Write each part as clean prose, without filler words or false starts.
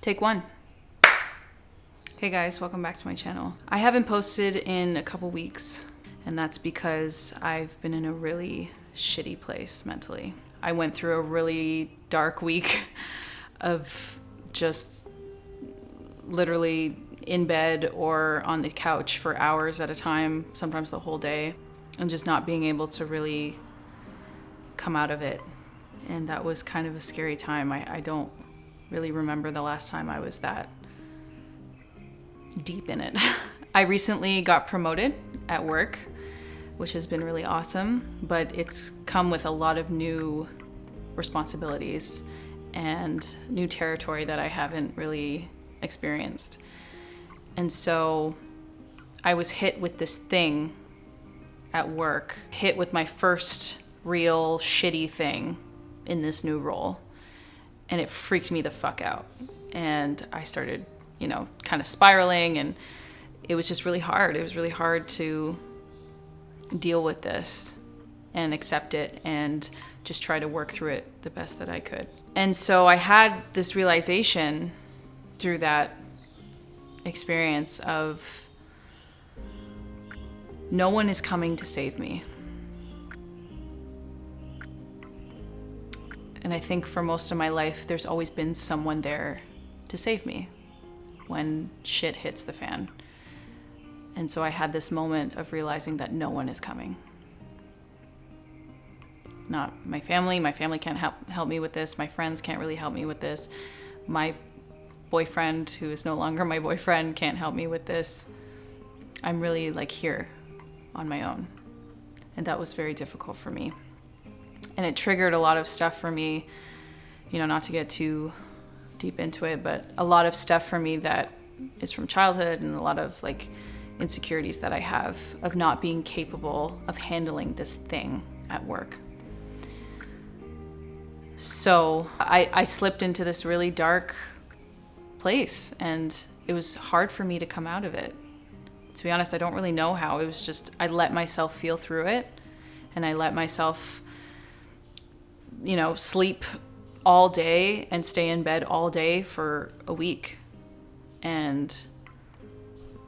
Take one. Hey guys, welcome back to my channel. I haven't posted in a couple weeks, and that's because I've been in a really shitty place mentally. I went through a really dark week of just literally in bed or on the couch for hours at a time, sometimes the whole day, and just not being able to really come out of it. And that was kind of a scary time. I don't really remember the last time I was that deep in it. I recently got promoted at work, which has been really awesome, but it's come with a lot of new responsibilities and new territory that I haven't really experienced. And so I was hit with this thing at work, hit with my first real shitty thing in this new role. And it freaked me the fuck out. And I started, kind of spiraling, and it was just really hard. It was really hard to deal with this and accept it and just try to work through it the best that I could. And so I had this realization through that experience of no one is coming to save me. And I think for most of my life, there's always been someone there to save me when shit hits the fan. And so I had this moment of realizing that no one is coming. Not my family. My family can't help me with this. My friends can't really help me with this. My boyfriend, who is no longer my boyfriend, can't help me with this. I'm really here on my own. And that was very difficult for me. And it triggered a lot of stuff for me, not to get too deep into it, but a lot of stuff for me that is from childhood, and a lot of insecurities that I have of not being capable of handling this thing at work. So I slipped into this really dark place, and it was hard for me to come out of it. To be honest, I don't really know how. It was just, I let myself feel through it, and I let myself sleep all day and stay in bed all day for a week. And,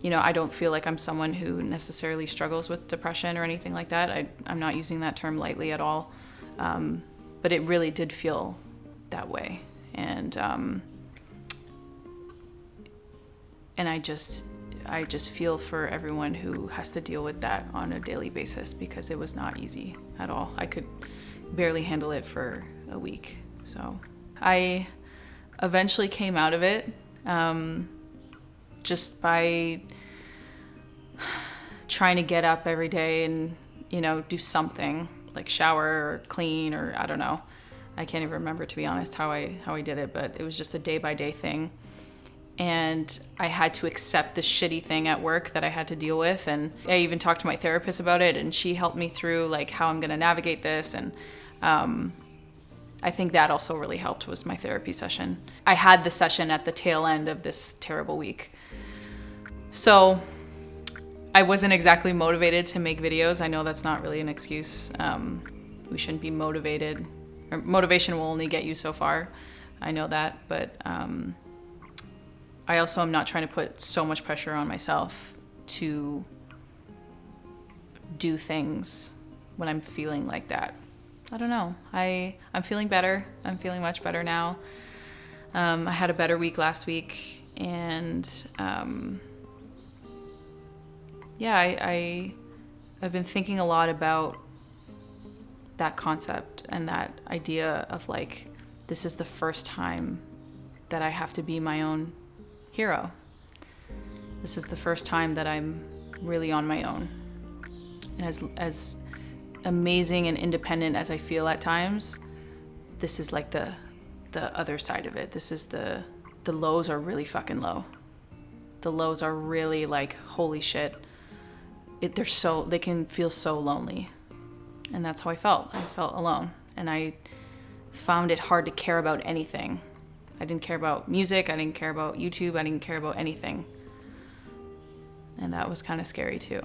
I don't feel like I'm someone who necessarily struggles with depression or anything like that. I'm not using that term lightly at all. But it really did feel that way. And I just feel for everyone who has to deal with that on a daily basis, because it was not easy at all. I could barely handle it for a week. So I eventually came out of it just by trying to get up every day and, do something, like shower or clean, or I don't know. I can't even remember, to be honest, how I did it, but it was just a day by day thing. And I had to accept the shitty thing at work that I had to deal with. And I even talked to my therapist about it, and she helped me through how I'm going to navigate this. And I think that also really helped, was my therapy session. I had the session at the tail end of this terrible week. So I wasn't exactly motivated to make videos. I know that's not really an excuse. We shouldn't be motivated. Or motivation will only get you so far. I know that, but I also am not trying to put so much pressure on myself to do things when I'm feeling like that. I don't know. I'm feeling better. I'm feeling much better now. I had a better week last week, and I've been thinking a lot about that concept and that idea of this is the first time that I have to be my own hero. This is the first time that I'm really on my own. And as amazing and independent as I feel at times, this is the other side of it. This is the lows are really fucking low. The lows are really holy shit. They can feel so lonely. And that's how I felt. I felt alone. And I found it hard to care about anything. I didn't care about music. I didn't care about YouTube. I didn't care about anything. And that was kind of scary too.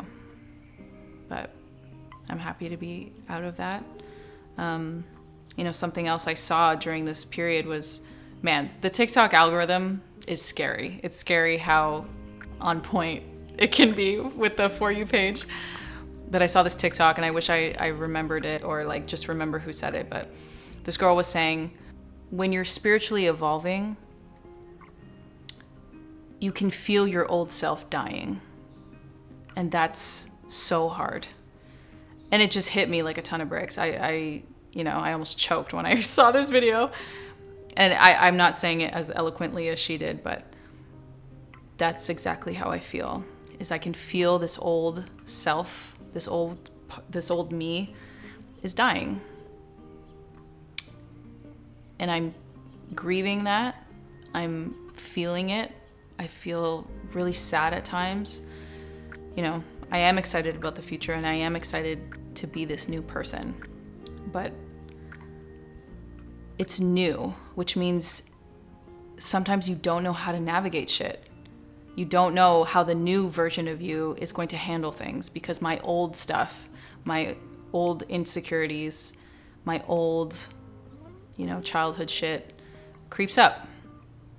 But I'm happy to be out of that. Something else I saw during this period was, man, the TikTok algorithm is scary. It's scary how on point it can be with the For You page. But I saw this TikTok and I wish I remembered it, or like just remember who said it. But this girl was saying, when you're spiritually evolving, you can feel your old self dying. And that's so hard. And it just hit me like a ton of bricks. I almost choked when I saw this video. And I'm not saying it as eloquently as she did, but that's exactly how I feel. Is I can feel this old self, this old me is dying. And I'm grieving that. I'm feeling it. I feel really sad at times. You know, I am excited about the future and I am excited to be this new person. But it's new, which means sometimes you don't know how to navigate shit. You don't know how the new version of you is going to handle things, because my old stuff, my old insecurities, my old, childhood shit creeps up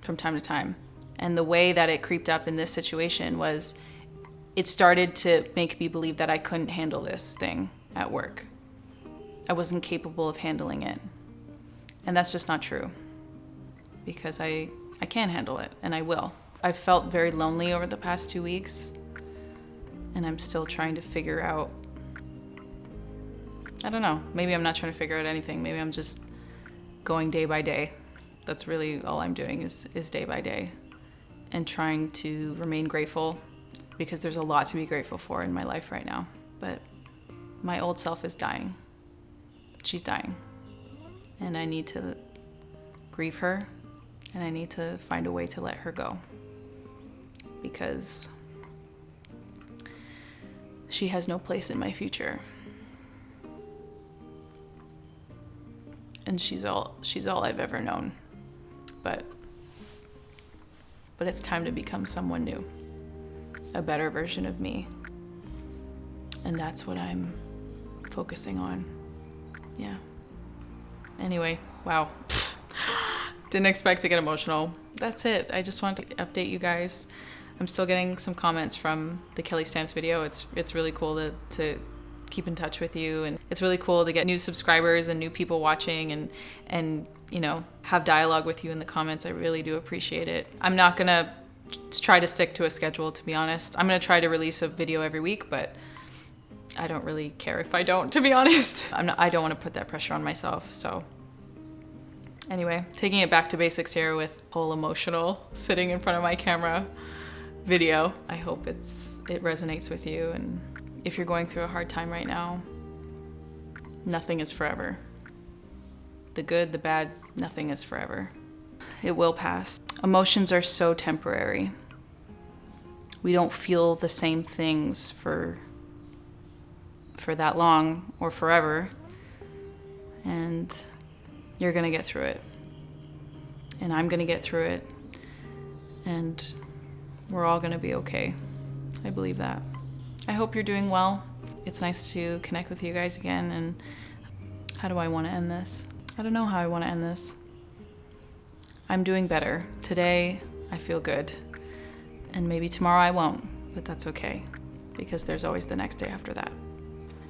from time to time. And the way that it creeped up in this situation was it started to make me believe that I couldn't handle this thing at work. I wasn't capable of handling it. And that's just not true, because I can handle it, and I will. I've felt very lonely over the past 2 weeks, and I'm still trying to figure out, I don't know, maybe I'm not trying to figure out anything. Maybe I'm just going day by day. That's really all I'm doing is day by day, and trying to remain grateful, because there's a lot to be grateful for in my life right now. But my old self is dying. She's dying. And I need to grieve her, and I need to find a way to let her go, because she has no place in my future. And she's all I've ever known. But it's time to become someone new, a better version of me. And that's what I'm focusing on. Yeah. Anyway, wow. Didn't expect to get emotional. That's it. I just wanted to update you guys. I'm still getting some comments from the Kelly Stamps video. It's really cool to keep in touch with you, and it's really cool to get new subscribers and new people watching and have dialogue with you in the comments. I really do appreciate it. I'm not gonna try to stick to a schedule, to be honest. I'm gonna try to release a video every week, but I don't really care if I don't, to be honest. I don't want to put that pressure on myself. So anyway, taking it back to basics here with whole emotional sitting in front of my camera video. I hope it resonates with you. And if you're going through a hard time right now, nothing is forever. The good, the bad, nothing is forever. It will pass. Emotions are so temporary. We don't feel the same things for that long or forever, and you're gonna get through it, and I'm gonna get through it, and we're all gonna be okay. I believe that. I hope you're doing well. It's nice to connect with you guys again. And how do I want to end this? I don't know how I want to end this. I'm doing better. Today I feel good, and maybe tomorrow I won't, but that's okay, because there's always the next day after that.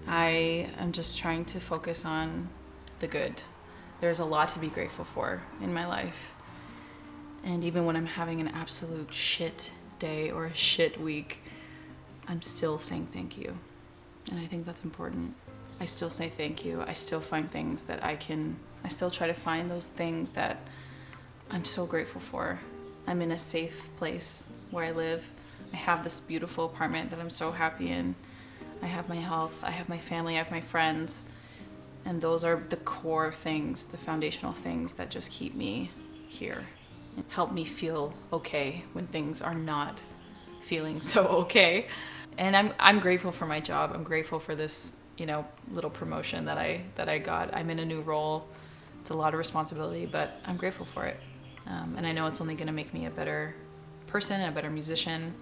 I am just trying to focus on the good. There's a lot to be grateful for in my life. And even when I'm having an absolute shit day or a shit week, I'm still saying thank you. And I think that's important. I still say thank you. I still find things that I still try to find those things that I'm so grateful for. I'm in a safe place where I live. I have this beautiful apartment that I'm so happy in. I have my health, I have my family, I have my friends, and those are the core things, the foundational things that just keep me here and help me feel okay when things are not feeling so okay. And I'm grateful for my job. I'm grateful for this, little promotion that I got. I'm in a new role. It's a lot of responsibility, but I'm grateful for it. And I know it's only gonna make me a better person, a better musician.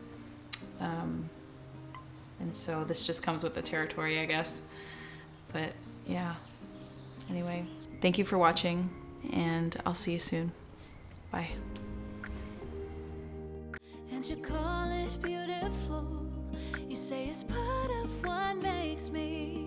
And so this just comes with the territory, I guess. But yeah, anyway, thank you for watching, and I'll see you soon. Bye. And you call it beautiful. You say it's part of what makes me